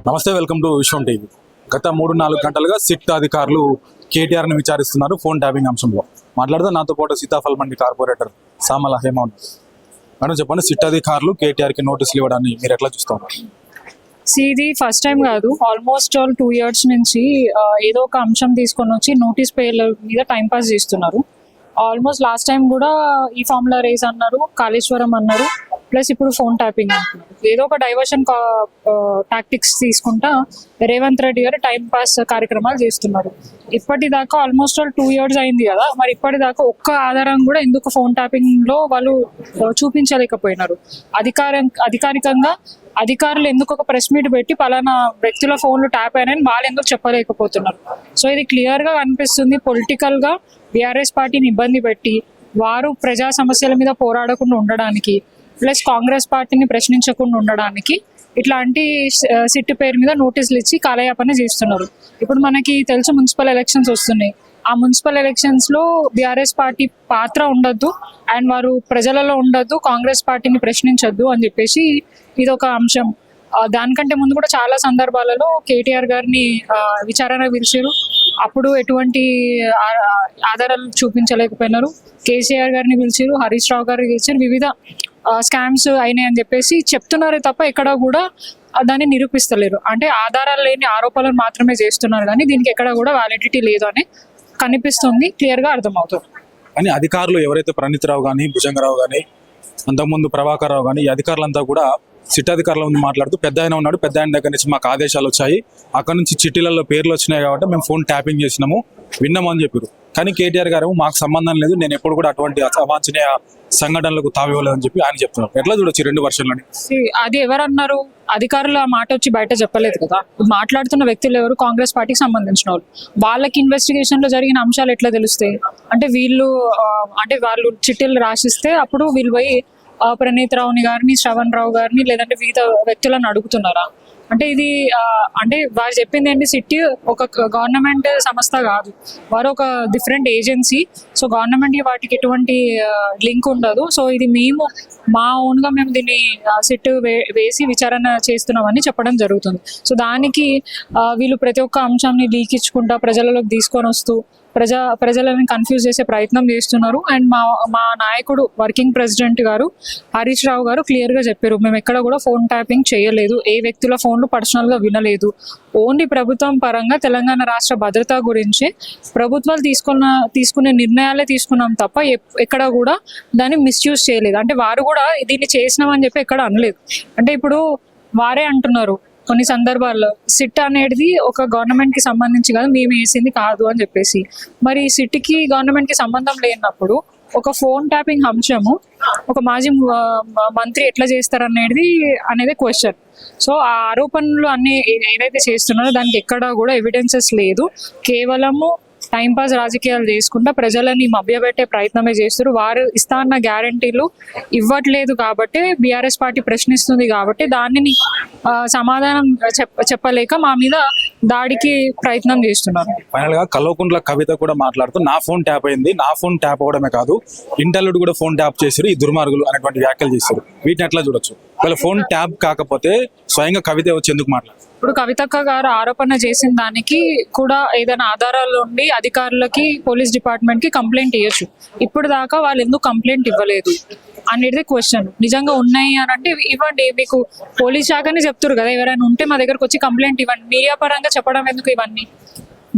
నమస్తే, welcome to Vishwam TV. గత 3-4 గంటలుగా SIT అధికారులు కేటీఆర్ని విచారిస్తున్నారు ఫోన్ ట్యాపింగ్ అంశంలో. మాట్లాడితే నాతో పాటు సీతాఫల్ మండి కార్పొరేటర్ సామల హేమ ఉన్నారు. మేడం చెప్పండి, సిట్ అధికారులు కేటీఆర్కి నోటీసులు ఇవ్వడాన్ని మీరు ఎట్లా చూస్తారు? ఇది ఫస్ట్ టైం కాదు, ఆల్మోస్ట్ 2 years నుంచి ఏదో ఒక అంశం తీసుకొని వచ్చి నోటీస్ పేర్ల మీద టైం పాస్ చేస్తున్నారు. ఆల్మోస్ట్ లాస్ట్ టైం కూడా ఈ ఫార్ములా రేస్ అన్నారు, కాళేశ్వరం అన్నారు, ప్లస్ ఇప్పుడు ఫోన్ ట్యాపింగ్ అంటున్నారు. ఏదో ఒక డైవర్షన్ టాక్టిక్స్ తీసుకుంటా రేవంత్ రెడ్డి గారు టైం పాస్ కార్యక్రమాలు చేస్తున్నారు. ఇప్పటిదాకా ఆల్మోస్ట్ 2 years అయింది కదా, మరి ఇప్పటిదాకా ఒక్క ఆధారం కూడా ఎందుకు ఫోన్ ట్యాపింగ్ లో వాళ్ళు చూపించలేకపోయినారు? అధికారికంగా అధికారులు ఎందుకు ఒక ప్రెస్ మీట్ పెట్టి పలానా వ్యక్తుల ఫోన్లు ట్యాప్ అయినాయని వాళ్ళు ఎందుకు చెప్పలేకపోతున్నారు? సో ఇది క్లియర్ గా కనిపిస్తుంది, పొలిటికల్ గా బీఆర్ఎస్ పార్టీని ఇబ్బంది పెట్టి వారు ప్రజా సమస్యల మీద పోరాడకుండా ఉండడానికి, ప్లస్ కాంగ్రెస్ పార్టీని ప్రశ్నించకుండా ఉండడానికి ఇట్లాంటి సిట్ పేరు మీద నోటీసులు ఇచ్చి కాలయాపన చేస్తున్నారు. ఇప్పుడు మనకి తెలుసు మున్సిపల్ ఎలక్షన్స్ వస్తున్నాయి. ఆ మున్సిపల్ ఎలక్షన్స్ లో బీఆర్ఎస్ పార్టీ పాత్ర ఉండొద్దు అండ్ వారు ప్రజలలో ఉండొద్దు, కాంగ్రెస్ పార్టీని ప్రశ్నించొద్దు అని చెప్పేసి ఇది ఒక అంశం. దానికంటే ముందు కూడా చాలా సందర్భాలలో కేటీఆర్ గారిని విచారణ పిలిచారు. అప్పుడు ఎటువంటి ఆధారాలు చూపించలేకపోయినారు. కేసీఆర్ గారిని పిలిచారు, హరీష్ రావు గారిని పిలిచారు. వివిధ స్కామ్స్ అయినాయి అని చెప్పేసి చెప్తున్నారే తప్ప ఎక్కడ కూడా దాన్ని నిరూపిస్తలేరు. అంటే ఆధారాలు లేని ఆరోపణలు మాత్రమే చేస్తున్నారు, కానీ దీనికి ఎక్కడ కూడా వ్యాలిడిటీ లేదు అని కనిపిస్తుంది, క్లియర్ గా అర్థమవుతుంది. కానీ అధికారులు ఎవరైతే ప్రణీతరావు కానీ, భుజంగరావు కానీ, అంతకుముందు ప్రభాకర్ రావు కానీ, ఈ అధికారులంతా కూడా సిట్ అధికారుల ముందు మాట్లాడుతూ పెద్ద ఆయన ఉన్నాడు, పెద్ద ఆయన దగ్గర నుంచి మాకు ఆదేశాలు వచ్చాయి, అక్కడ నుంచి చిట్టీలలో పేర్లు వచ్చినాయి కాబట్టి మేము ఫోన్ ట్యాపింగ్ చేసినాము, విన్నాము అని చెప్పారు. కానీ కేటీఆర్ గారు మాకు సంబంధం లేదు, నేను ఎప్పుడు కూడా అటువంటి అవాంఛనీయ సంఘటనలకు తావివ్వలేదని చెప్పి ఆయన చెప్తున్నారు. ఎట్లా చూడొచ్చు 2 వర్షాలని? అది ఎవరన్నారు? అధికారులు ఆ మాట వచ్చి బయట చెప్పలేదు కదా. మాట్లాడుతున్న వ్యక్తులు ఎవరు? కాంగ్రెస్ పార్టీకి సంబంధించిన వాళ్ళు. వాళ్ళకి ఇన్వెస్టిగేషన్ లో జరిగిన అంశాలు ఎట్లా తెలుస్తాయి? అంటే వాళ్ళు చిట్టీలు రాసిస్తే అప్పుడు వీళ్ళు పోయి ప్రణీత్ రావుని గారిని, శ్రవణ్ రావు గారిని, లేదంటే వివిధ వ్యక్తులను అడుగుతున్నారా? అంటే ఇది అంటే వారు చెప్పింది ఏంటి, సిటీ ఒక గవర్నమెంట్ సంస్థ కాదు, వారు ఒక డిఫరెంట్ ఏజెన్సీ. సో గవర్నమెంట్ కి వాటికి ఎటువంటి లింక్ ఉండదు. సో ఇది మేము మా ఓన్ గా మేము దీన్ని సిట్ వేసి విచారణ చేస్తున్నామని చెప్పడం జరుగుతుంది. సో దానికి వీళ్ళు ప్రతి ఒక్క అంశాన్ని లీక్ ఇచ్చుకుంటా ప్రజలలోకి తీసుకొని వస్తూ ప్రజలను కన్ఫ్యూజ్ చేసే ప్రయత్నం చేస్తున్నారు. అండ్ మా నాయకుడు వర్కింగ్ ప్రెసిడెంట్ గారు హరీష్ రావు గారు క్లియర్ గా చెప్పారు, మేము ఎక్కడ కూడా ఫోన్ ట్యాపింగ్ చేయలేదు, ఏ వ్యక్తుల ఫోన్లు పర్సనల్ గా వినలేదు, ఓన్లీ ప్రభుత్వం పరంగా తెలంగాణ రాష్ట్ర భద్రత గురించి ప్రభుత్వాలు తీసుకునే నిర్ణయాలే తీసుకున్నాం తప్ప ఎక్కడ కూడా దాన్ని మిస్యూజ్ చేయలేదు. అంటే వారు కూడా దీన్ని చేసినామని చెప్పి ఎక్కడ అనలేదు. అంటే ఇప్పుడు వారే అంటున్నారు కొన్ని సందర్భాల్లో సిట్ అనేది ఒక గవర్నమెంట్ కి సంబంధించి కాదు, మేము వేసింది కాదు అని చెప్పేసి. మరి సిట్ కి గవర్నమెంట్ కి సంబంధం లేనప్పుడు ఒక ఫోన్ ట్యాపింగ్ అంశము ఒక మాజీ మంత్రి ఎట్లా చేస్తారనేది క్వశ్చన్. సో ఆ ఆరోపణలు అన్ని ఏదైతే చేస్తున్నారో దానికి ఎక్కడా కూడా ఎవిడెన్సెస్ లేదు, కేవలము టైంపాస్ రాజకీయాలు చేసుకుంటా ప్రజలని మభ్యపెట్టే ప్రయత్నమే చేస్తారు. వారు ఇస్తా అన్న గ్యారంటీలు ఇవ్వట్లేదు కాబట్టి బీఆర్ఎస్ పార్టీ ప్రశ్నిస్తుంది కాబట్టి దానిని సమాధానం చెప్పలేక మా మీద దాడికి ప్రయత్నం చేస్తున్నారు. ఫైనల్ గా కల్వకుంట్ల కవిత కూడా మాట్లాడుతూ నా ఫోన్ ట్యాప్ అయింది, నా ఫోన్ ట్యాప్ అవ్వడమే కాదు ఇంటర్వ్యూ కూడా ఫోన్ ట్యాప్ చేశారు ఈ దుర్మార్గులు అనేటువంటి వ్యాఖ్యలు చేస్తారు. వీటిని ఎట్లా చూడొచ్చు? వాళ్ళ ఫోన్ ట్యాప్ కాకపోతే స్వయంగా కవిత వచ్చి ఎందుకు మాట్లాడారు? ఇప్పుడు కవితక్క గారు ఆరోపణ చేసిన దానికి కూడా ఏదైనా ఆధారాలు ఉండి అధికారులకి, పోలీస్ డిపార్ట్మెంట్ కి కంప్లైంట్ ఇవ్వచ్చు. ఇప్పుడు దాకా వాళ్ళు ఎందుకు కంప్లైంట్ ఇవ్వలేదు అనేది క్వశ్చన్. నిజంగా ఉన్నాయి అని అంటే ఇవ్వండి, మీకు పోలీస్ శాఖనే చెప్తారు కదా, ఎవరైనా ఉంటే మా దగ్గరకు వచ్చి కంప్లైంట్ ఇవ్వండి. మీడియా పరంగా చెప్పడం ఎందుకు ఇవన్నీ?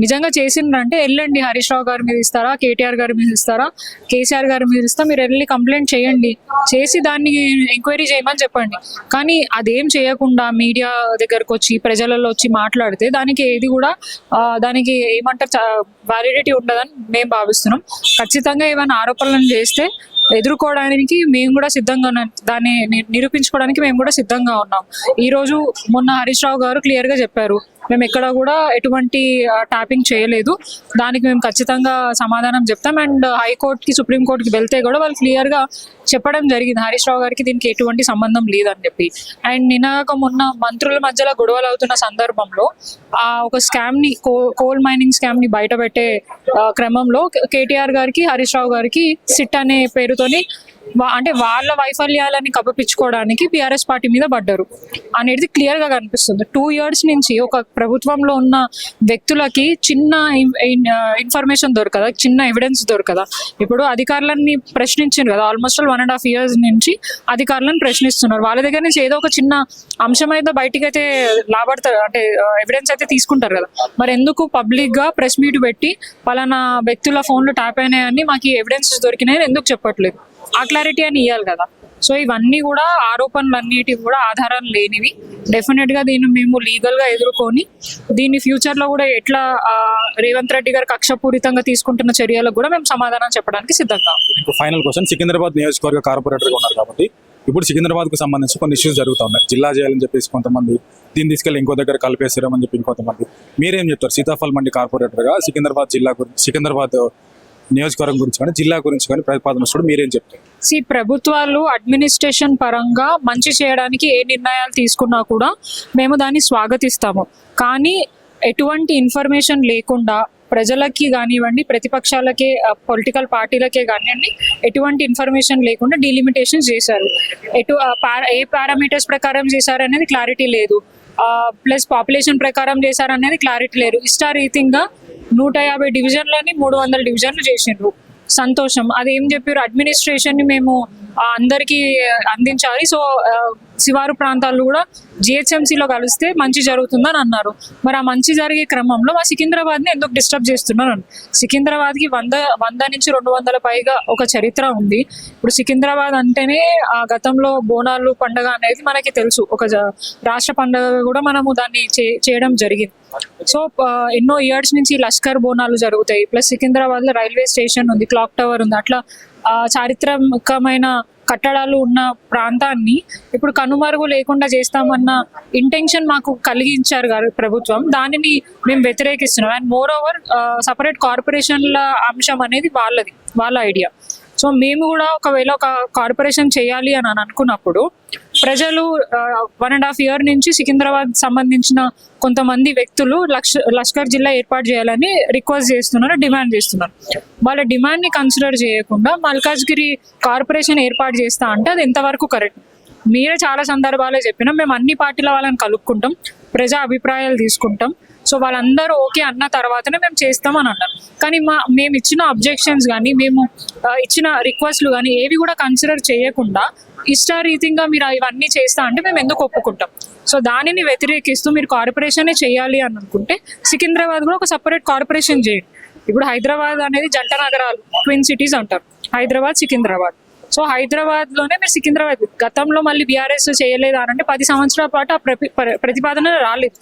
నిజంగా చేసిండ్రంటే వెళ్ళండి, హరీష్ రావు గారి మీద ఇస్తారా, కేటీఆర్ గారి మీద ఇస్తారా, కేసీఆర్ గారి మీద ఇస్తా, మీరు వెళ్ళి కంప్లైంట్ చేయండి, చేసి దాన్ని ఎంక్వైరీ చేయమని చెప్పండి. కానీ అదేం చేయకుండా మీడియా దగ్గరకు వచ్చి ప్రజలలో వచ్చి మాట్లాడితే దానికి ఏది కూడా దానికి ఏమంటారు వ్యాలిడిటీ ఉండదని మేము భావిస్తున్నాం. ఖచ్చితంగా ఏమైనా ఆరోపణలు చేస్తే ఎదుర్కోవడానికి మేము కూడా సిద్ధంగా ఉన్నాం, దాన్ని నిరూపించుకోవడానికి మేము కూడా సిద్ధంగా ఉన్నాం. ఈ రోజు మొన్న హరీష్ రావు గారు క్లియర్ గా చెప్పారు, మేము ఎక్కడ కూడా ఎటువంటి ట్యాపింగ్ చేయలేదు, దానికి మేము ఖచ్చితంగా సమాధానం చెప్తాం. అండ్ హైకోర్టుకి, సుప్రీంకోర్టుకి వెళ్తే కూడా వాళ్ళు క్లియర్ గా చెప్పడం జరిగింది, హరీష్ రావు గారికి దీనికి ఎటువంటి సంబంధం లేదని చెప్పి. అండ్ మొన్న మంత్రుల మధ్యలో గొడవలు అవుతున్న సందర్భంలో ఒక స్కామ్ ని, కోల్ మైనింగ్ స్కామ్ ని బయట పెట్టే క్రమంలో కేటీఆర్ గారికి, హరీష్ రావు గారికి సిట్ అనే పేరుతోని అంటే వాళ్ళ వైఫల్యాలని కప్పిపుచ్చుకోవడానికి బీఆర్ఎస్ పార్టీ మీద పడ్డారు అనేది క్లియర్ గా కనిపిస్తుంది. 2 years నుంచి ఒక ప్రభుత్వంలో ఉన్న వ్యక్తులకి చిన్న ఇన్ఫర్మేషన్ దొరకదా, చిన్న ఎవిడెన్స్ దొరకదా? ఇప్పుడు అధికారులని ప్రశ్నించారు కదా, ఆల్మోస్ట్ 1.5 years నుంచి అధికారులను ప్రశ్నిస్తున్నారు. వాళ్ళ దగ్గర నుంచి ఏదో ఒక చిన్న అంశం అయితే బయటికి అయితే లాభడతారు, అంటే ఎవిడెన్స్ అయితే తీసుకుంటారు కదా. మరి ఎందుకు పబ్లిక్ గా ప్రెస్ మీట్ పెట్టి పలానా వ్యక్తుల ఫోన్లు ట్యాప్ అయినాయని మాకు ఎవిడెన్సెస్ దొరికినాయని ఎందుకు చెప్పట్లేదు? ఆ క్లారిటీ అని ఇవ్వాలి కదా. సో ఇవన్నీ కూడా ఆరోపణలు అన్నిటివి కూడా ఆధారం లేనివి. డెఫినెట్ గా దీన్ని మేము లీగల్ గా ఎదుర్కొని దీన్ని ఫ్యూచర్ లో కూడా ఎట్లా రేవంత్ రెడ్డి గారు కక్షపూరితంగా తీసుకుంటున్న చర్యలకు కూడా మేము సమాధానం చెప్పడానికి సిద్ధంగా. ఫైనల్ క్వశ్చన్, సికింద్రాబాద్ నియోజకవర్గ కార్పొరేటర్ గా ఉన్నారు కాబట్టి ఇప్పుడు సికింద్రాబాద్ కు సంబంధించి కొన్ని ఇష్యూస్ జరుగుతూ ఉన్నాయి. జిల్లా చేయాలని చెప్పేసి కొంతమంది, దీన్ని తీసుకెళ్లి ఇంకో దగ్గర కలిపేసారని చెప్పి ఇంకొంతమంది. మీరేం చెప్తారు సీతాఫల్ మండి కార్పొరేటర్ గా సికింద్రాబాద్ జిల్లా గురించి, సికింద్రాబాద్ నియోజకవర్గం గురించి కానీ జిల్లా గురించి కానీ ప్రతిపాదన వస్తుంది, మీరేం చెప్తారు? ప్రభుత్వాలు అడ్మినిస్ట్రేషన్ పరంగా మంచి చేయడానికి ఏ నిర్ణయాలు తీసుకున్నా కూడా మేము దాన్ని స్వాగతిస్తాము. కానీ ఎటువంటి ఇన్ఫర్మేషన్ లేకుండా ప్రజలకి కానివ్వండి, ప్రతిపక్షాలకే, పొలిటికల్ పార్టీలకే కానివ్వండి, ఎటువంటి ఇన్ఫర్మేషన్ లేకుండా డీలిమిటేషన్స్ చేశారు. ఏ పారామీటర్స్ ప్రకారం చేశారు అనేది క్లారిటీ లేదు. ప్లస్ పాపులేషన్ ప్రకారం చేశారు అనేది క్లారిటీ లేదు. ఇష్టారీతిగా 150 డివిజన్లని 300 డివిజన్లు చేసిండ్రు. సంతోషం. అదేం చెప్పారు, అడ్మినిస్ట్రేషన్ ని మేము అందరికీ అందించాలి. సో శివారు ప్రాంతాల్లో కూడా జిహెచ్ఎంసీలో కలిస్తే మంచి జరుగుతుందని అన్నారు. మరి ఆ మంచి జరిగే క్రమంలో మా సికింద్రాబాద్ని ఎందుకు డిస్టర్బ్ చేస్తున్నారు? సికింద్రాబాద్కి 100 నుంచి 200 పైగా ఒక చరిత్ర ఉంది. ఇప్పుడు సికింద్రాబాద్ అంటేనే ఆ గతంలో బోనాలు పండుగ అనేది మనకి తెలుసు, ఒక రాష్ట్ర పండుగ కూడా మనము దాన్ని చేయడం జరిగింది. సో ఎన్నో ఇయర్స్ నుంచి లష్కర్ బోనాలు జరుగుతాయి. ప్లస్ సికింద్రాబాద్లో రైల్వే స్టేషన్ ఉంది, క్లాక్ టవర్ ఉంది. అట్లా చారిత్రకమైన కట్టడాలు ఉన్న ప్రాంతాన్ని ఇప్పుడు కనుమరుగు లేకుండా చేస్తామన్న ఇంటెన్షన్ మాకు కలిగించారు గారు ప్రభుత్వం. దానిని మేము వ్యతిరేకిస్తున్నాం. అండ్ మోర్ ఓవర్ సపరేట్ కార్పొరేషన్ల అంశం అనేది వాళ్ళ ఐడియా. సో మేము కూడా ఒకవేళ ఒక కార్పొరేషన్ చేయాలి అని అనుకున్నప్పుడు ప్రజలు 1.5 year నుంచి సికింద్రాబాద్ సంబంధించిన కొంతమంది వ్యక్తులు లష్కర్ జిల్లా ఏర్పాటు చేయాలని రిక్వెస్ట్ చేస్తున్నారు, డిమాండ్ చేస్తున్నారు. వాళ్ళ డిమాండ్ని కన్సిడర్ చేయకుండా మల్కాజ్గిరి కార్పొరేషన్ ఏర్పాటు చేస్తా అంటే అది ఎంతవరకు కరెక్ట్? మీరే చాలా సందర్భాలే చెప్పినాం, మేము అన్ని పార్టీల వాళ్ళని కలుపుకుంటాం, ప్రజా అభిప్రాయాలు తీసుకుంటాం. సో వాళ్ళందరూ ఓకే అన్న తర్వాతనే మేము చేస్తామని అన్నారు. కానీ మేము ఇచ్చిన అబ్జెక్షన్స్ కానీ, మేము ఇచ్చిన రిక్వెస్ట్లు కానీ ఏవి కూడా కన్సిడర్ చేయకుండా ఇష్టారీతిగా మీరు ఇవన్నీ చేస్తా అంటే మేము ఎందుకు ఒప్పుకుంటాం? సో దానిని వ్యతిరేకిస్తూ మీరు కార్పొరేషనే చేయాలి అని అనుకుంటే సికింద్రాబాద్ కూడా ఒక సపరేట్ కార్పొరేషన్ చేయండి. ఇప్పుడు హైదరాబాద్ అనేది జంట నగరాలు, ట్విన్ సిటీస్ అంటారు, హైదరాబాద్, సికింద్రాబాద్. సో హైదరాబాద్ లోనే మీరు సికింద్రాబాద్, గతంలో మళ్ళీ బీఆర్ఎస్ చేయలేదు అని అంటే 10 సంవత్సరాల పాటు ఆ ప్రతిపాదన రాలేదు.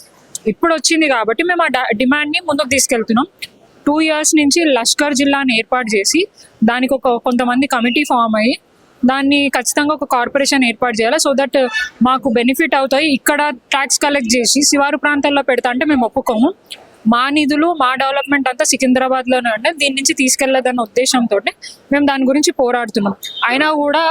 ఇప్పుడు వచ్చింది కాబట్టి మేము ఆ డిమాండ్ని ముందుకు తీసుకెళ్తున్నాం. 2 years నుంచి లష్కర్ జిల్లాని ఏర్పాటు చేసి దానికి కొంతమంది కమిటీ ఫామ్ అయ్యి దాన్ని ఖచ్చితంగా ఒక కార్పొరేషన్ ఏర్పాటు చేయాలి. సో దట్ మాకు బెనిఫిట్ అవుతాయి. ఇక్కడ ట్యాక్స్ కలెక్ట్ చేసి శివారు ప్రాంతాల్లో పెడతా అంటే మేము ఒప్పుకోము. మా నిధులు, మా డెవలప్మెంట్ అంతా సికింద్రాబాద్లోనే ఉండే, దీని నుంచి తీసుకెళ్లదన్న ఉద్దేశంతో మేము దాని గురించి పోరాడుతున్నాం. అయినా కూడా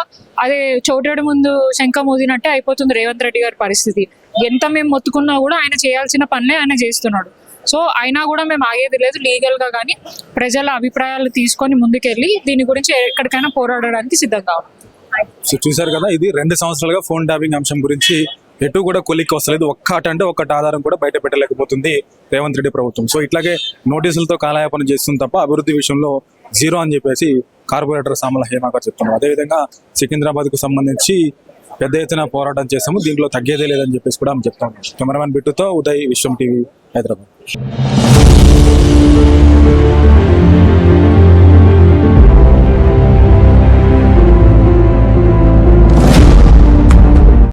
అదే చోటేడు ముందు శంఖం ఊదినట్టే అయిపోతుంది రేవంత్ రెడ్డి గారి పరిస్థితి. ఎంత మేము మొత్తుకున్నా కూడా ఆయన చేయాల్సిన పనులే ఆయన చేస్తున్నాడు. సో అయినా కూడా మేము ఆగేది లేదు. లీగల్గా కానీ ప్రజల అభిప్రాయాలు తీసుకొని ముందుకెళ్ళి దీని గురించి ఎక్కడికైనా పోరాడడానికి సిద్ధంగా ఉన్నాం. సో చూసారు కదా, ఇది 2 సంవత్సరాలుగా ఫోన్ ట్యాపింగ్ అంశం గురించి ఎటు కూడా కొలిక్కి వస్తలేదు. ఒక్కటి ఆధారం కూడా బయట పెట్టలేకపోతుంది రేవంత్ రెడ్డి ప్రభుత్వం. సో ఇట్లాగే నోటీసులతో కాలయాపన చేస్తుంది తప్ప అభివృద్ధి విషయంలో జీరో అని చెప్పేసి కార్పొరేటర్ సామల హేమ గారు చెప్తున్నారు. అదేవిధంగా సికింద్రాబాద్కు సంబంధించి పెద్ద ఎత్తున పోరాటం చేస్తాము, దీంట్లో తగ్గేదే లేదని చెప్పేసి కూడా ఆమె చెప్తాము. కెమెరామెన్ బిట్టుతో ఉదయ్, విశ్వం టీవీ, హైదరాబాద్.